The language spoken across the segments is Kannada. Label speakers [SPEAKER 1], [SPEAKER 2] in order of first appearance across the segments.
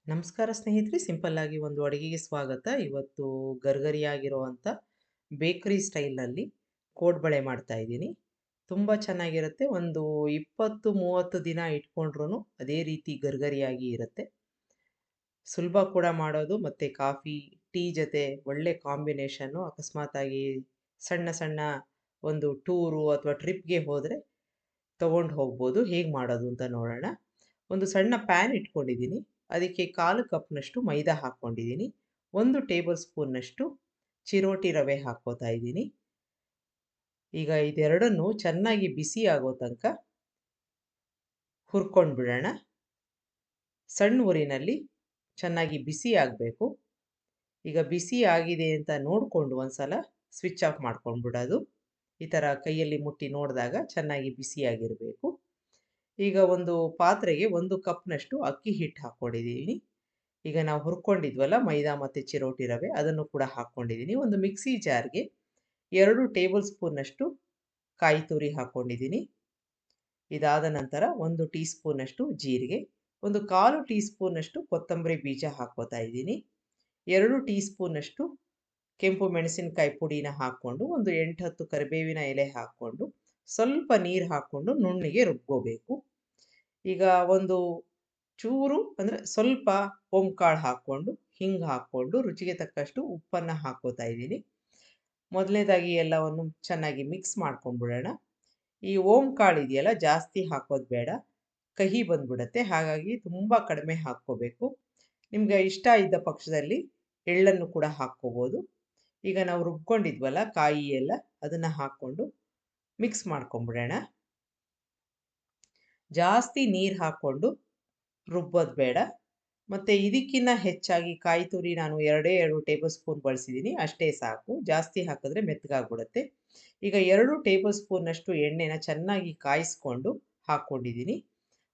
[SPEAKER 1] ನಮಸ್ಕಾರ ಸ್ನೇಹಿತರೆ, ಸಿಂಪಲ್ ಆಗಿ ಒಂದು ಅಡುಗೆಗೆ ಸ್ವಾಗತ. ಇವತ್ತು ಗರ್ಗರಿಯಾಗಿರುವಂಥ ಬೇಕರಿ ಸ್ಟೈಲ್ನಲ್ಲಿ ಕೋಡ್ಬಳೆ ಮಾಡ್ತಾ ಇದ್ದೀನಿ. ತುಂಬ ಚೆನ್ನಾಗಿರುತ್ತೆ. ಒಂದು 20-30 ದಿನ ಇಟ್ಕೊಂಡ್ರೂ ಅದೇ ರೀತಿ ಗರ್ಗರಿಯಾಗಿ ಇರುತ್ತೆ. ಸುಲಭ ಕೂಡ ಮಾಡೋದು, ಮತ್ತು ಕಾಫಿ ಟೀ ಜೊತೆ ಒಳ್ಳೆ ಕಾಂಬಿನೇಷನ್ನು. ಅಕಸ್ಮಾತಾಗಿ ಸಣ್ಣ ಸಣ್ಣ ಒಂದು ಟೂರು ಅಥವಾ ಟ್ರಿಪ್ಗೆ ಹೋದರೆ ತಗೊಂಡು ಹೋಗ್ಬೋದು. ಹೇಗೆ ಮಾಡೋದು ಅಂತ ನೋಡೋಣ. ಒಂದು ಸಣ್ಣ ಪ್ಯಾನ್ ಇಟ್ಕೊಂಡಿದ್ದೀನಿ. ಅದಕ್ಕೆ 1/4 ಕಪ್ನಷ್ಟು ಮೈದಾ ಹಾಕ್ಕೊಂಡಿದ್ದೀನಿ. 1 ಟೇಬಲ್ ಸ್ಪೂನ್ನಷ್ಟು ಚಿರೋಟಿ ರವೆ ಹಾಕ್ಕೋತಾ ಇದ್ದೀನಿ. ಈಗ ಇದೆರಡನ್ನು ಚೆನ್ನಾಗಿ ಬಿಸಿ ಆಗೋ ತನಕ ಹುರ್ಕೊಂಡು ಬಿಡೋಣ. ಸಣ್ಣ ಉರಿನಲ್ಲಿ ಚೆನ್ನಾಗಿ ಬಿಸಿ ಆಗಬೇಕು. ಈಗ ಬಿಸಿ ಆಗಿದೆ ಅಂತ ನೋಡಿಕೊಂಡು ಒಂದ್ಸಲ ಸ್ವಿಚ್ ಆಫ್ ಮಾಡ್ಕೊಂಡ್ಬಿಡೋದು. ಈ ಥರ ಕೈಯಲ್ಲಿ ಮುಟ್ಟಿ ನೋಡಿದಾಗ ಚೆನ್ನಾಗಿ ಬಿಸಿಯಾಗಿರಬೇಕು. ಈಗ ಒಂದು ಪಾತ್ರೆಗೆ 1 ಕಪ್ನಷ್ಟು ಅಕ್ಕಿ ಹಿಟ್ಟು ಹಾಕ್ಕೊಂಡಿದ್ದೀನಿ. ಈಗ ನಾವು ಹುರ್ಕೊಂಡಿದ್ವಲ್ಲ ಮೈದಾ ಮತ್ತು ಚಿರೋಟಿ ರವೆ, ಅದನ್ನು ಕೂಡ ಹಾಕ್ಕೊಂಡಿದ್ದೀನಿ. ಒಂದು ಮಿಕ್ಸಿ ಜಾರ್ಗೆ 2 ಟೇಬಲ್ ಸ್ಪೂನ್ನಷ್ಟು ಕಾಯಿ ತುರಿ ಹಾಕ್ಕೊಂಡಿದ್ದೀನಿ. ಇದಾದ ನಂತರ 1 ಟೀ ಸ್ಪೂನಷ್ಟು ಜೀರಿಗೆ, ಒಂದು 1/4 ಟೀ ಸ್ಪೂನಷ್ಟು ಕೊತ್ತಂಬರಿ ಬೀಜ ಹಾಕ್ಕೋತಾ ಇದ್ದೀನಿ. 2 ಟೀ ಸ್ಪೂನಷ್ಟು ಕೆಂಪು ಮೆಣಸಿನಕಾಯಿ ಪುಡಿನ ಹಾಕ್ಕೊಂಡು, ಒಂದು 8-10 ಕರಿಬೇವಿನ ಎಲೆ ಹಾಕ್ಕೊಂಡು, ಸ್ವಲ್ಪ ನೀರು ಹಾಕ್ಕೊಂಡು ನುಣ್ಣಗೆ ರುಬ್ಕೋಬೇಕು. ಈಗ ಒಂದು ಚೂರು ಅಂದರೆ ಸ್ವಲ್ಪ ಓಂಕಾಳು ಹಾಕ್ಕೊಂಡು, ಹಿಂಗೆ ಹಾಕ್ಕೊಂಡು, ರುಚಿಗೆ ತಕ್ಕಷ್ಟು ಉಪ್ಪನ್ನು ಹಾಕ್ಕೋತಾ ಇದ್ದೀನಿ. ಮೊದಲನೇದಾಗಿ ಎಲ್ಲವನ್ನು ಚೆನ್ನಾಗಿ ಮಿಕ್ಸ್ ಮಾಡ್ಕೊಂಡ್ಬಿಡೋಣ. ಈ ಓಂಕಾಳು ಇದೆಯಲ್ಲ, ಜಾಸ್ತಿ ಹಾಕೋದು ಬೇಡ, ಕಹಿ ಬಂದ್ಬಿಡುತ್ತೆ. ಹಾಗಾಗಿ ತುಂಬ ಕಡಿಮೆ ಹಾಕ್ಕೋಬೇಕು. ನಿಮ್ಗೆ ಇಷ್ಟ ಇದ್ದ ಪಕ್ಷದಲ್ಲಿ ಎಳ್ಳನ್ನು ಕೂಡ ಹಾಕ್ಕೋಬೋದು. ಈಗ ನಾವು ರುಬ್ಕೊಂಡಿದ್ವಲ್ಲ ಕಾಯಿ ಎಲ್ಲ, ಅದನ್ನು ಹಾಕ್ಕೊಂಡು ಮಿಕ್ಸ್ ಮಾಡ್ಕೊಂಬಿಡೋಣ. ಜಾಸ್ತಿ ನೀರು ಹಾಕ್ಕೊಂಡು ರುಬ್ಬೋದು ಬೇಡ. ಮತ್ತು ಇದಕ್ಕಿಂತ ಹೆಚ್ಚಾಗಿ ಕಾಯಿ ತುರಿ ನಾನು 2 ಟೇಬಲ್ ಸ್ಪೂನ್ ಬಳಸಿದ್ದೀನಿ, ಅಷ್ಟೇ ಸಾಕು. ಜಾಸ್ತಿ ಹಾಕಿದ್ರೆ ಮೆತ್ತಗಾಗ್ಬಿಡುತ್ತೆ. ಈಗ 2 ಟೇಬಲ್ ಸ್ಪೂನ್ನಷ್ಟು ಎಣ್ಣೆನ ಚೆನ್ನಾಗಿ ಕಾಯಿಸ್ಕೊಂಡು ಹಾಕ್ಕೊಂಡಿದ್ದೀನಿ.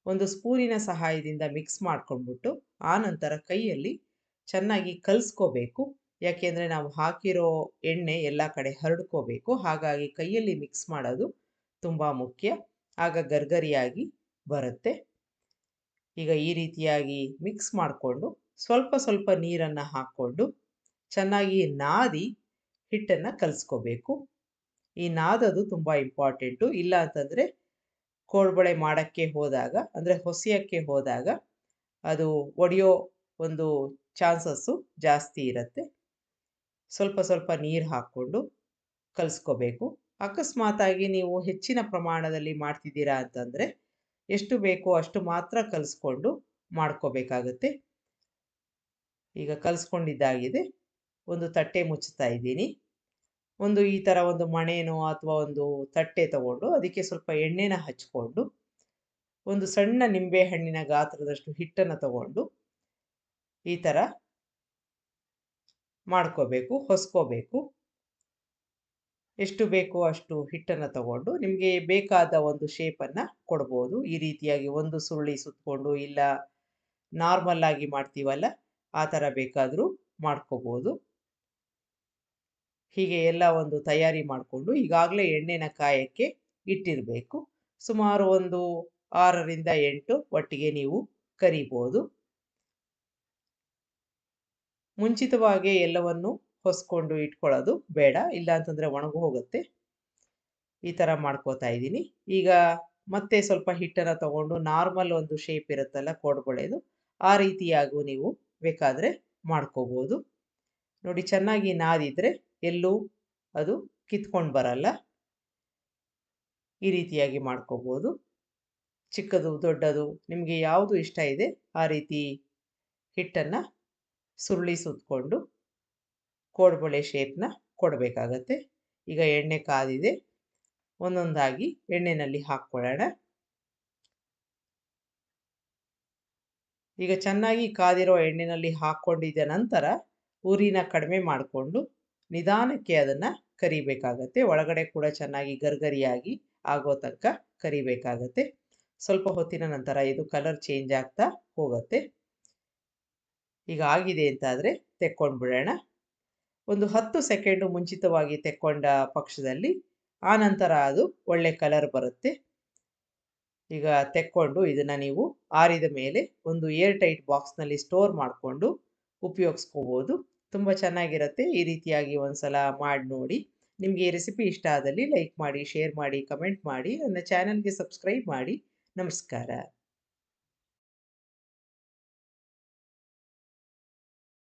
[SPEAKER 1] ಒಂದು ಸ್ಪೂನಿನ ಸಹಾಯದಿಂದ ಮಿಕ್ಸ್ ಮಾಡ್ಕೊಂಡ್ಬಿಟ್ಟು, ಆನಂತರ ಕೈಯಲ್ಲಿ ಚೆನ್ನಾಗಿ ಕಲಿಸ್ಕೋಬೇಕು. ಯಾಕೆಂದರೆ ನಾವು ಹಾಕಿರೋ ಎಣ್ಣೆ ಎಲ್ಲ ಕಡೆ ಹರಡ್ಕೋಬೇಕು. ಹಾಗಾಗಿ ಕೈಯಲ್ಲಿ ಮಿಕ್ಸ್ ಮಾಡೋದು ತುಂಬ ಮುಖ್ಯ. ಆಗ ಗರ್ಗರಿಯಾಗಿ ಬರುತ್ತೆ. ಈಗ ಈ ರೀತಿಯಾಗಿ ಮಿಕ್ಸ್ ಮಾಡಿಕೊಂಡು ಸ್ವಲ್ಪ ಸ್ವಲ್ಪ ನೀರನ್ನು ಹಾಕ್ಕೊಂಡು ಚೆನ್ನಾಗಿ ನಾದಿ ಹಿಟ್ಟನ್ನು ಕಲಿಸ್ಕೋಬೇಕು. ಈ ನಾದೋದು ತುಂಬ ಇಂಪಾರ್ಟೆಂಟು. ಇಲ್ಲ ಅಂತಂದರೆ ಕೋಡ್ಬಳೆ ಮಾಡೋಕ್ಕೆ ಹೋದಾಗ, ಅಂದರೆ ಹೊಸೆಯೋಕ್ಕೆ ಹೋದಾಗ ಅದು ಒಡೆಯೋ ಒಂದು ಚಾನ್ಸಸ್ಸು ಜಾಸ್ತಿ ಇರುತ್ತೆ. ಸ್ವಲ್ಪ ಸ್ವಲ್ಪ ನೀರು ಹಾಕ್ಕೊಂಡು ಕಲಿಸ್ಕೋಬೇಕು. ಅಕಸ್ಮಾತಾಗಿ ನೀವು ಹೆಚ್ಚಿನ ಪ್ರಮಾಣದಲ್ಲಿ ಮಾಡ್ತಿದ್ದೀರಾ ಅಂತಂದರೆ ಎಷ್ಟು ಬೇಕೋ ಅಷ್ಟು ಮಾತ್ರ ಕಲಿಸ್ಕೊಂಡು ಮಾಡ್ಕೋಬೇಕಾಗುತ್ತೆ. ಈಗ ಕಲಿಸ್ಕೊಂಡಿದ್ದಾಗಿದೆ. ಒಂದು ತಟ್ಟೆ ಮುಚ್ಚುತ್ತಾ ಇದ್ದೀನಿ. ಒಂದು ಈ ಥರ ಒಂದು ಮಣೆನೋ ಅಥವಾ ಒಂದು ತಟ್ಟೆ ತಗೊಂಡು ಅದಕ್ಕೆ ಸ್ವಲ್ಪ ಎಣ್ಣೆನ ಹಚ್ಕೊಂಡು, ಒಂದು ಸಣ್ಣ ನಿಂಬೆ ಹಣ್ಣಿನ ಗಾತ್ರದಷ್ಟು ಹಿಟ್ಟನ್ನು ತಗೊಂಡು ಈ ಥರ ಮಾಡ್ಕೋಬೇಕು, ಹೊಸ್ಕೋಬೇಕು. ಎಷ್ಟು ಬೇಕೋ ಅಷ್ಟು ಹಿಟ್ಟನ್ನು ತಗೊಂಡು ನಿಮಗೆ ಬೇಕಾದ ಒಂದು ಶೇಪನ್ನು ಕೊಡ್ಬೋದು. ಈ ರೀತಿಯಾಗಿ ಒಂದು ಸುರುಳಿ ಸುತ್ತಕೊಂಡು, ಇಲ್ಲ ನಾರ್ಮಲ್ ಆಗಿ ಮಾಡ್ತೀವಲ್ಲ ಆ ಥರ ಬೇಕಾದರೂ ಮಾಡ್ಕೋಬೋದು. ಹೀಗೆ ಎಲ್ಲ ಒಂದು ತಯಾರಿ ಮಾಡಿಕೊಂಡು ಈಗಾಗಲೇ ಎಣ್ಣೆನ ಕಾಯಕ್ಕೆ ಇಟ್ಟಿರಬೇಕು. ಸುಮಾರು ಒಂದು 6ರಿಂದ 8 ಒಟ್ಟಿಗೆ ನೀವು ಕರಿಬೋದು. ಮುಂಚಿತವಾಗಿ ಎಲ್ಲವನ್ನು ಹೊಸ್ಕೊಂಡು ಇಟ್ಕೊಳ್ಳೋದು ಬೇಡ, ಇಲ್ಲ ಅಂತಂದರೆ ಒಣಗಿ ಹೋಗುತ್ತೆ. ಈ ಥರ ಮಾಡ್ಕೋತಾ ಇದ್ದೀನಿ. ಈಗ ಮತ್ತೆ ಸ್ವಲ್ಪ ಹಿಟ್ಟನ್ನು ತಗೊಂಡು ನಾರ್ಮಲ್ ಒಂದು ಶೇಪ್ ಇರುತ್ತಲ್ಲ ಕೋಡ್ಬಳೆದು, ಆ ರೀತಿಯಾಗೂ ನೀವು ಬೇಕಾದರೆ ಮಾಡ್ಕೋಬೋದು. ನೋಡಿ, ಚೆನ್ನಾಗಿ ನಾದಿದ್ರೆ ಎಲ್ಲೂ ಅದು ಕಿತ್ಕೊಂಡು ಬರಲ್ಲ. ಈ ರೀತಿಯಾಗಿ ಮಾಡ್ಕೋಬೋದು. ಚಿಕ್ಕದು ದೊಡ್ಡದು ನಿಮಗೆ ಯಾವುದು ಇಷ್ಟ ಇದೆ ಆ ರೀತಿ ಹಿಟ್ಟನ್ನು ಸುರುಳಿ ಸುತ್ತಕೊಂಡು ಕೋಡ್ಬಳೆ ಶೇಪ್ನ ಕೊಡಬೇಕಾಗತ್ತೆ. ಈಗ ಎಣ್ಣೆ ಕಾದಿದೆ. ಒಂದೊಂದಾಗಿ ಎಣ್ಣೆಯಲ್ಲಿ ಹಾಕ್ಕೊಳ್ಳೋಣ. ಈಗ ಚೆನ್ನಾಗಿ ಕಾದಿರೋ ಎಣ್ಣೆಯಲ್ಲಿ ಹಾಕ್ಕೊಂಡಿದ್ದ ನಂತರ ಉರಿನ ಕಡಿಮೆ ಮಾಡಿಕೊಂಡು ನಿಧಾನಕ್ಕೆ ಅದನ್ನು ಕರಿಬೇಕಾಗತ್ತೆ. ಒಳಗಡೆ ಕೂಡ ಚೆನ್ನಾಗಿ ಗರ್ಗರಿಯಾಗಿ ಆಗೋ ತನಕ ಕರಿಬೇಕಾಗತ್ತೆ. ಸ್ವಲ್ಪ ಹೊತ್ತಿನ ನಂತರ ಇದು ಕಲರ್ ಚೇಂಜ್ ಆಗ್ತಾ ಹೋಗುತ್ತೆ. ಈಗ ಆಗಿದೆ ಅಂತಾದರೆ ತೆಕ್ಕೊಂಡು ಬಿಡೋಣ. ಒಂದು 10 ಸೆಕೆಂಡು ಮುಂಚಿತವಾಗಿ ತೆಕ್ಕೊಂಡ ಪಕ್ಷದಲ್ಲಿ ಆನಂತರ ಅದು ಒಳ್ಳೆ ಕಲರ್ ಬರುತ್ತೆ. ಈಗ ತೆಕ್ಕೊಂಡು ಇದನ್ನು ನೀವು ಆರಿದ ಮೇಲೆ ಒಂದು ಏರ್ ಟೈಟ್ ಬಾಕ್ಸ್ನಲ್ಲಿ ಸ್ಟೋರ್ ಮಾಡಿಕೊಂಡು ಉಪಯೋಗಿಸ್ಕೋಬೋದು. ತುಂಬ ಚೆನ್ನಾಗಿರುತ್ತೆ. ಈ ರೀತಿಯಾಗಿ ಒಂದ್ಸಲ ಮಾಡಿ ನೋಡಿ. ನಿಮಗೆ ಈ ರೆಸಿಪಿ ಇಷ್ಟ ಆದಲ್ಲಿ ಲೈಕ್ ಮಾಡಿ, ಶೇರ್ ಮಾಡಿ, ಕಮೆಂಟ್ ಮಾಡಿ. ನನ್ನ ಚಾನಲ್ಗೆ ಸಬ್ಸ್ಕ್ರೈಬ್ ಮಾಡಿ. ನಮಸ್ಕಾರ.